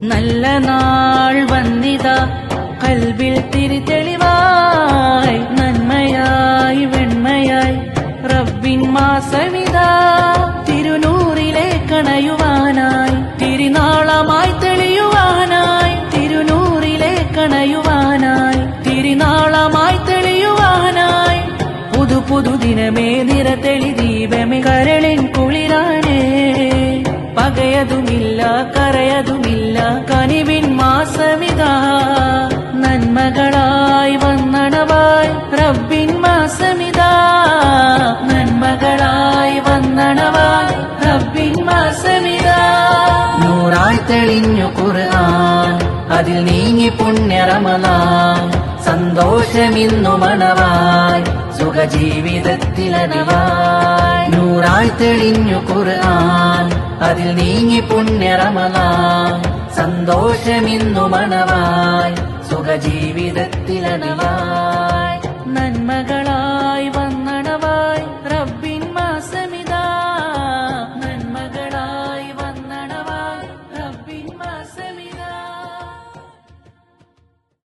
നല്ല നാൾ വന്നിതാ കൽബിൽ തിരിതെളിവായി നന്മയായി വെണ്മയായി റബ്ബിൻ മാസമിതാ തിരുനൂറിലെ കണയുവാനായി തിരുനാളമായി തെളിയുവാനായി തിരുനൂറിലെ കണയുവാനായി തിരുനാളമായി തെളിയുവാനായി പുതു പുതു ദിനമേ നിറതെളി ദീപമേ കരളിൻ കുളിരാനേ പകയതുമില്ല കരയതുമില്ല കനിവിൻ മാസമിതാ നന്മകളായി വന്നണവായി റബ്ബിൻ മാസമിതാ നന്മകളായി വന്നണവായി റബ്ബിൻ മാസമിതാ നൂറായി തെളിഞ്ഞു ഖുർആൻ അതിൽ നീങ്ങി പുണ്യ റമളാൻ സന്തോഷമിന്നു മണവായി സുഖജീവിതത്തിലനവായി നൂറായി തെളിഞ്ഞു ഖുർആൻ അതിൽ നീങ്ങി പുണ്യ റമളാൻ സന്തോഷമിന്നു മണവായി സുഖജീവിതത്തിലനവായി